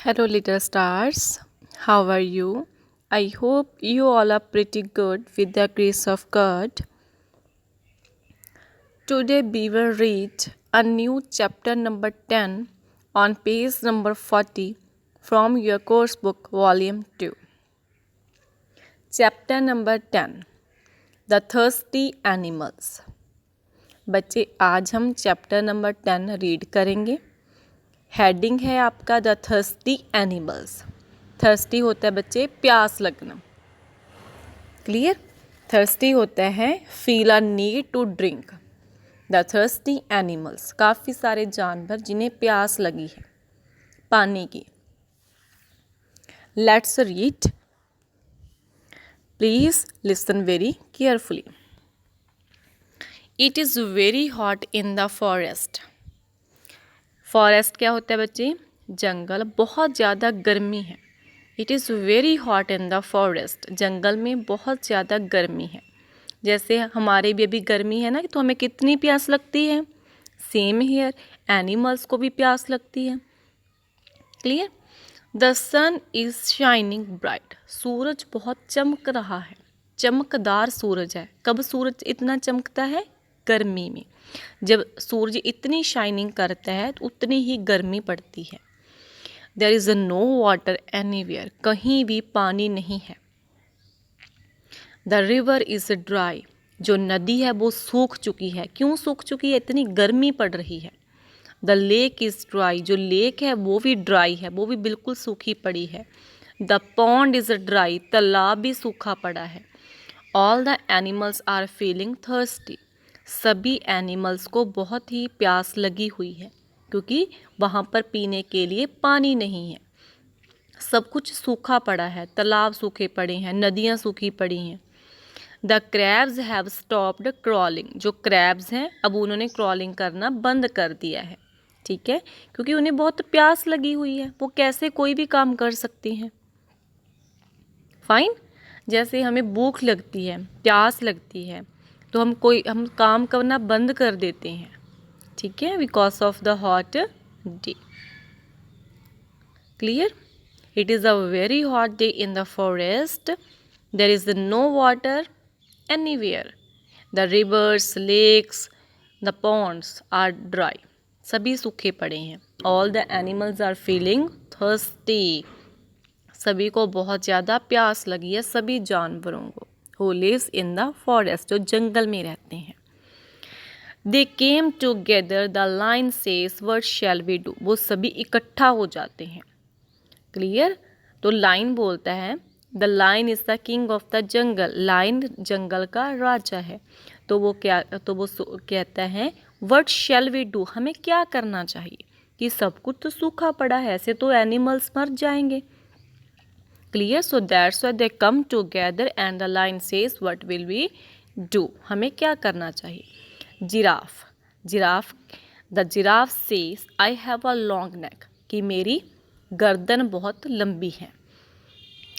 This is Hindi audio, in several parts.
Hello, little stars. How are you? I hope you all are pretty good with the grace of God. Today we will read a new chapter number 10 on page number 40 from your course book, volume 2. Chapter number 10 The Thirsty Animals. बच्चे आज हम चैप्टर नंबर 10 रीड करेंगे. हेडिंग है आपका द थर्स्टी एनिमल्स. थर्स्टी होता है बच्चे प्यास लगना. क्लियर. थर्स्टी होता है feel a need to drink. The thirsty animals काफ़ी सारे जानवर जिन्हें प्यास लगी है पानी की. Let's read. Please listen very carefully. It is very hot in the forest. Forest क्या होता है बच्चे? जंगल. बहुत ज़्यादा गर्मी है. It is very hot in the forest. जंगल में बहुत ज़्यादा गर्मी है. जैसे हमारे भी अभी गर्मी है ना, तो हमें कितनी प्यास लगती है. सेम हियर एनिमल्स को भी प्यास लगती है. Clear. The sun is shining bright. सूरज बहुत चमक रहा है. चमकदार सूरज है. कब सूरज इतना चमकता है? गर्मी में. जब सूरज इतनी शाइनिंग करता है तो उतनी ही गर्मी पड़ती है. There is no water anywhere. कहीं भी पानी नहीं है. The river is dry. जो नदी है वो सूख चुकी है. क्यों सूख चुकी है? इतनी गर्मी पड़ रही है. The lake is dry. जो लेक है वो भी ड्राई है, वो भी बिल्कुल सूखी पड़ी है. The pond is dry. तालाब भी सूखा पड़ा है. All the animals are feeling thirsty. सभी एनिमल्स को बहुत ही प्यास लगी हुई है क्योंकि वहाँ पर पीने के लिए पानी नहीं है. सब कुछ सूखा पड़ा है. तालाब सूखे पड़े हैं, नदियाँ सूखी पड़ी हैं. The crabs have stopped crawling. जो क्रैब्स हैं अब उन्होंने क्रॉलिंग करना बंद कर दिया है. ठीक है, क्योंकि उन्हें बहुत प्यास लगी हुई है. वो कैसे कोई भी काम कर सकती हैं. फाइन. जैसे हमें भूख लगती है, प्यास लगती है, तो हम काम करना बंद कर देते हैं. ठीक है, because of the hot day. Clear. It is a very hot day in the forest. There is no water anywhere. The rivers, lakes, the ponds are dry. सभी सूखे पड़े हैं. All the animals are feeling thirsty. सभी को बहुत ज़्यादा प्यास लगी है. सभी जानवरों को. Who lives in the forest. जो जंगल में रहते हैं. They came together. The lion says what shall we do. वो सभी इकट्ठा हो जाते हैं. क्लियर. तो लाइन बोलता है the lion is the king of the jungle. लाइन जंगल का राजा है. तो वो कहता है व्हाट शैल वी डू. हमें क्या करना चाहिए कि सब कुछ तो सूखा पड़ा है, ऐसे तो एनिमल्स मर जाएंगे. Clear. So that's why they come together and the lion says what will we do. हमें क्या करना चाहिए. Giraffe. The giraffe says I have a long neck. कि मेरी गर्दन बहुत लंबी है.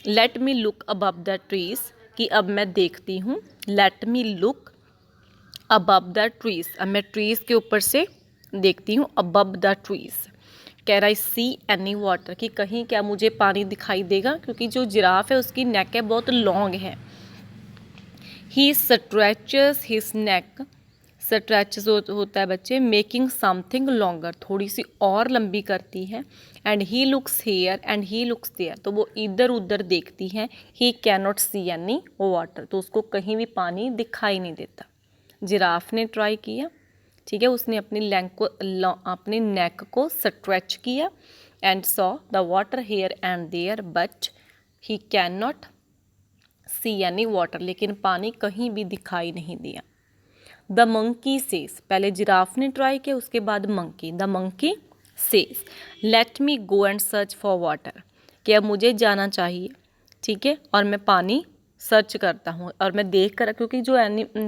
Let me look above the trees. कि अब मैं देखती हूँ. Let me look above the trees. अब मैं ट्रीज के ऊपर से देखती हूँ. Above the trees. Can I see any water. कि कहीं क्या मुझे पानी दिखाई देगा, क्योंकि जो जिराफ है उसकी नेक है बहुत लॉन्ग है. ही स्ट्रेचेस हिज नेक. स्ट्रेचेस होता है बच्चे मेकिंग समथिंग लॉन्गर. थोड़ी सी और लंबी करती है. And he looks here and he looks there. तो वो इधर उधर देखती है. He can not see any water. तो उसको कहीं भी पानी दिखाई नहीं देता. जिराफ ने ट्राई किया. ठीक है, उसने अपनी नेक को स्ट्रेच किया and saw the water here and there but he can not see any water. लेकिन पानी कहीं भी दिखाई नहीं दिया. The monkey says. पहले जिराफ ने ट्राई किया, उसके बाद monkey. The monkey says let me go and search for water. कि अब मुझे जाना चाहिए. ठीक है, और मैं पानी सर्च करता हूँ और मैं देख कर, क्योंकि जो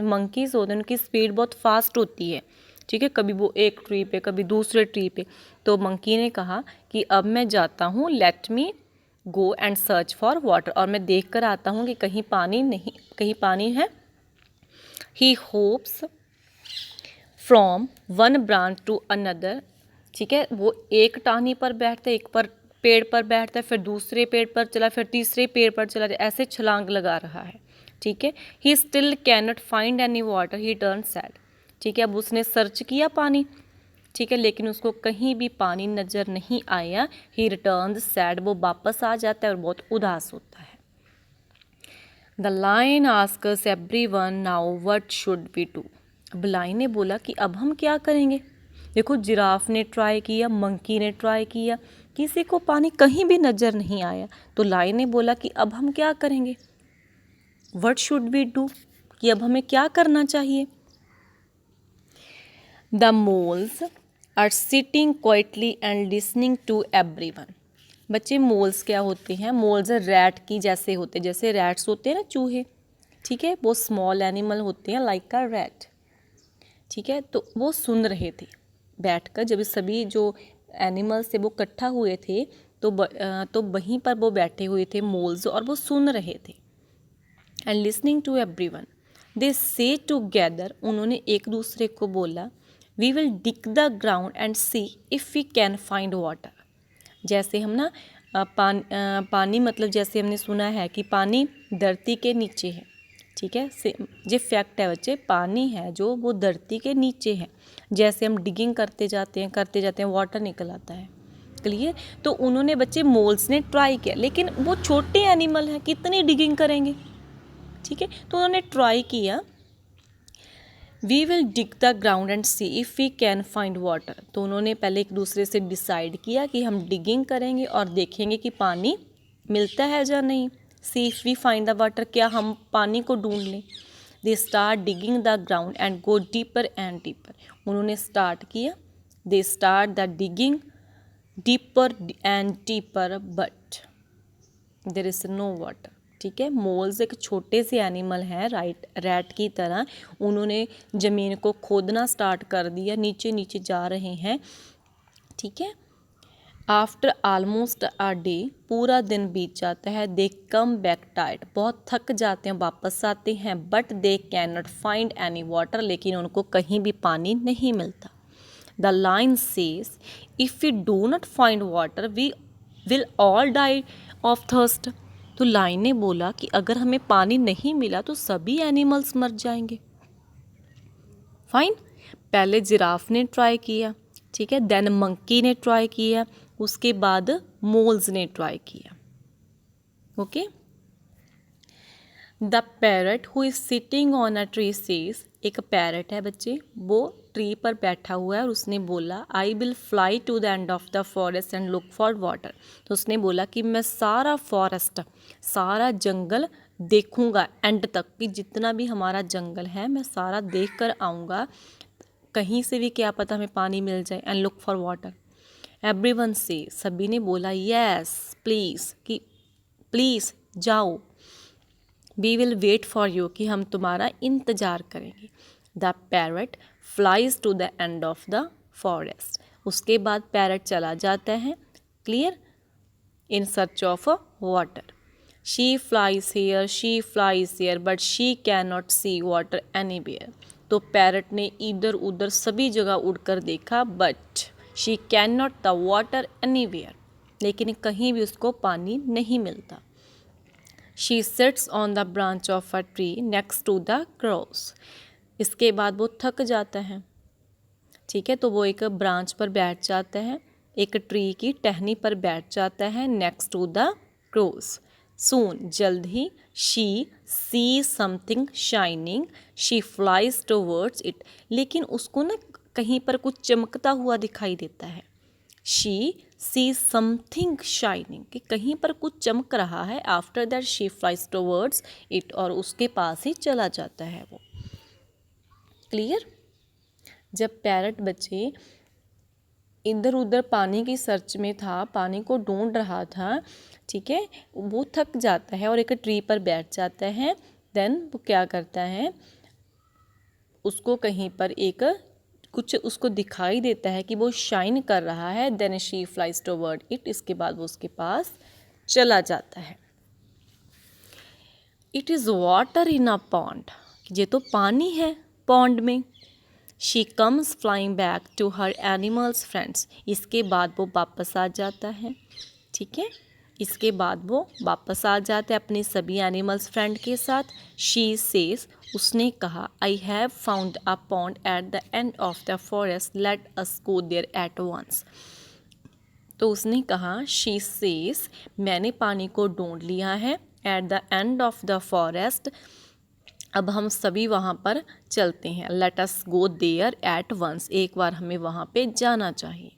मंकीज होते हैं उनकी स्पीड बहुत फास्ट होती है. ठीक है, कभी वो एक ट्री पे, कभी दूसरे ट्री पे. तो मंकी ने कहा कि अब मैं जाता हूँ. Let me go and search for water. और मैं देख कर आता हूँ कि कहीं पानी है. He hops from one branch to another. ठीक है, वो एक टहनी पर बैठते, एक पर पेड़ पर बैठता है, फिर दूसरे पेड़ पर चला, फिर तीसरे पेड़ पर चला, ऐसे छलांग लगा रहा है, ठीक है। He still cannot find any water, he turn sad, ठीक है। अब उसने सर्च किया पानी, ठीक है, लेकिन उसको कहीं भी पानी नज़र नहीं आया। ही रिटर्न सैड, वो वापस आ जाता है और बहुत उदास होता है। The lion asks everyone now what should we do. अब लायन ने बोला कि अब हम क्या करेंगे। देखो, जिराफ ने ट्राई किया, मंकी ने ट्राई किया, किसी को पानी कहीं भी नज़र नहीं आया। तो लायन ने बोला कि अब हम क्या करेंगे, व्हाट शुड वी डू, कि अब हमें क्या करना चाहिए। The moles are sitting quietly and listening to everyone. बच्चे, मोल्स क्या होते हैं, मोल्स रैट की जैसे होते हैं, जैसे रैट्स होते हैं ना, चूहे, ठीक है, वो स्मॉल एनिमल होते हैं लाइक अ रैट, ठीक है। तो वो सुन रहे थे बैठकर, जब सभी जो एनिमल्स थे वो इकट्ठा हुए थे, तो वहीं पर वो बैठे हुए थे मोल्स, और वो सुन रहे थे। And listening to everyone they say together, उन्होंने एक दूसरे को बोला, we will dig the ground and see if we can find water. जैसे हम ना पानी मतलब जैसे हमने सुना है कि पानी धरती के नीचे है, ठीक है। ये फैक्ट है बच्चे, पानी है जो वो धरती के नीचे है। जैसे हम डिगिंग करते जाते हैं वाटर निकल आता है, क्लियर। तो उन्होंने बच्चे, मोल्स ने ट्राई किया, लेकिन वो छोटे एनिमल हैं, कितनी डिगिंग करेंगे, ठीक है। तो उन्होंने ट्राई किया, we will dig the ground and see if we can find water. तो उन्होंने पहले एक दूसरे से डिसाइड किया कि हम डिगिंग करेंगे और देखेंगे कि पानी मिलता है या नहीं। See if we find the water, क्या हम पानी को ढूंढ लें। They start digging the ground and go deeper and deeper. उन्होंने स्टार्ट किया, they start the digging deeper and deeper but there is no water, ठीक है। मोल्स एक छोटे से एनिमल हैं, रैट की तरह। उन्होंने ज़मीन को खोदना स्टार्ट कर दिया, नीचे नीचे जा रहे हैं, ठीक है। आफ्टर आलमोस्ट अ डे, पूरा दिन बीत जाता है। दे कम बैक टायर्ड, बहुत थक जाते हैं, वापस आते हैं। But they can not find any water, लेकिन उनको कहीं भी पानी नहीं मिलता। The lion says if we do not find water we will all die of thirst. तो लाइन ने बोला कि अगर हमें पानी नहीं मिला तो सभी एनिमल्स मर जाएंगे। फाइन, पहले जिराफ ने ट्राई किया, ठीक है, देन मंकी ने ट्राई किया, उसके बाद मोल्स ने ट्राई किया, okay. The parrot who is sitting on a tree says, एक पैरट है बच्चे, वो ट्री पर बैठा हुआ है और उसने बोला, I will fly to the end of the forest and look for water. तो उसने बोला कि मैं सारा फॉरेस्ट, सारा जंगल देखूंगा एंड तक, कि जितना भी हमारा जंगल है मैं सारा देख कर आऊँगा, कहीं से भी क्या पता हमें पानी मिल जाए। And look for water, everyone से, सभी ने बोला यस प्लीज़, कि प्लीज़ जाओ। We will wait for you, कि हम तुम्हारा इंतज़ार करेंगे। The parrot flies to the end of the forest, उसके बाद पैरट चला जाता है, clear, in search of water. She flies here, she flies here, but she can not see water anywhere. तो पैरट ने इधर उधर सभी जगह उड़कर देखा, but she can not the water anywhere, लेकिन कहीं भी उसको पानी नहीं मिलता। She sits on the branch of a tree next to the cross. इसके बाद वो थक जाता है, ठीक है, तो वो एक ब्रांच पर बैठ जाता है, एक ट्री की टहनी पर बैठ जाता है, next to the cross. Soon, जल्द ही, she see something shining, she flies towards it, लेकिन उसको ना कहीं पर कुछ चमकता हुआ दिखाई देता है। शी सी समथिंग शाइनिंग, कि कहीं पर कुछ चमक रहा है। After that she flies towards it, और उसके पास ही चला जाता है वो, क्लियर। जब पैरट बच्चे इधर उधर पानी की सर्च में था, पानी को ढूंढ रहा था, ठीक है, वो थक जाता है और एक ट्री पर बैठ जाता है। देन वो क्या करता है, उसको कहीं पर एक कुछ उसको दिखाई देता है कि वो शाइन कर रहा है। Then she flies toward it, इसके बाद वो उसके पास चला जाता है। It is water in a pond, ये तो पानी है पॉन्ड में। She comes flying back to her animals friends, इसके बाद वो वापस आ जाता है, ठीक है। इसके बाद वो वापस आ जाते हैं अपने सभी एनिमल्स फ्रेंड के साथ। शी सेज, उसने कहा, I have found a pond at the end of the forest, let us go there at once. तो उसने कहा, शी सेज, मैंने पानी को ढूंढ लिया है, at the end of the forest, अब हम सभी वहाँ पर चलते हैं। Let us go there at once, एक बार हमें वहाँ पे जाना चाहिए।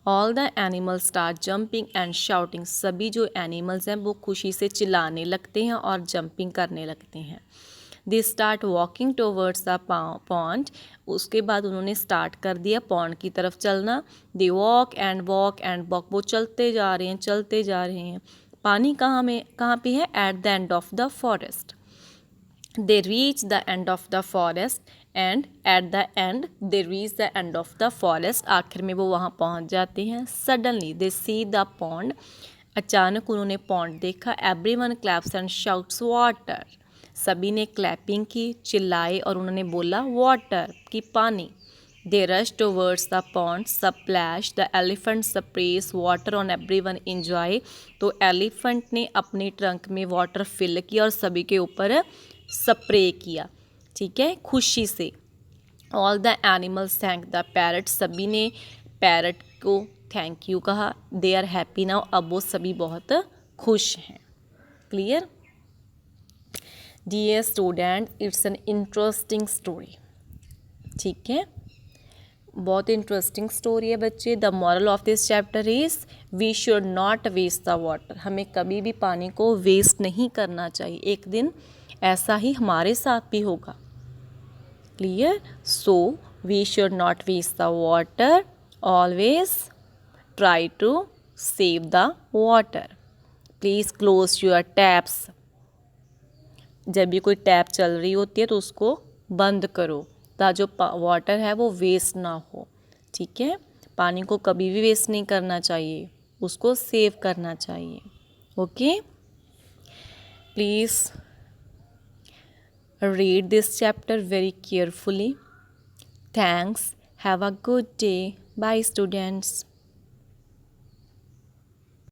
All the animals start jumping and shouting, सभी जो एनिमल्स हैं वो खुशी से चिल्लाने लगते हैं और जंपिंग करने लगते हैं। They start walking towards the pond, उसके बाद उन्होंने स्टार्ट कर दिया पॉन्ड की तरफ चलना। They walk and walk and walk, वो चलते जा रहे हैं चलते जा रहे हैं। पानी कहाँ पे है? At the end of the forest. They reach the end of the forest and at the end they reach the end of the forest, आखिर में वो वहाँ पहुँच जाते हैं। Suddenly they see the pond, अचानक उन्होंने पॉन्ड देखा। Everyone claps and shouts water, सभी ने क्लैपिंग की, चिल्लाए और उन्होंने बोला वाटर, कि पानी। They rush towards the pond, splash, the elephant sprays water on everyone, enjoy, तो एलिफेंट ने अपनी ट्रंक में वाटर फिल किया और सभी के ऊपर स्प्रे किया, ठीक है, खुशी से। All the animals thank the parrot, सभी ने पैरट को थैंक यू कहा। दे आर हैप्पी नाउ, अब वो सभी बहुत खुश हैं। Clear? Dear student, it's an interesting story, ठीक है, बहुत इंटरेस्टिंग स्टोरी है बच्चे। The moral of this chapter is we should not waste the water, हमें कभी भी पानी को वेस्ट नहीं करना चाहिए, एक दिन ऐसा ही हमारे साथ भी होगा। Clear? So we should not waste the water, always try to save the water. Please close your taps, जब भी कोई टैप चल रही होती है तो उसको बंद करो, ताकि जो वाटर है वो वेस्ट ना हो, ठीक है। पानी को कभी भी वेस्ट नहीं करना चाहिए, उसको सेव करना चाहिए। Okay, please read this chapter very carefully. Thanks. Have a good day. Bye, students.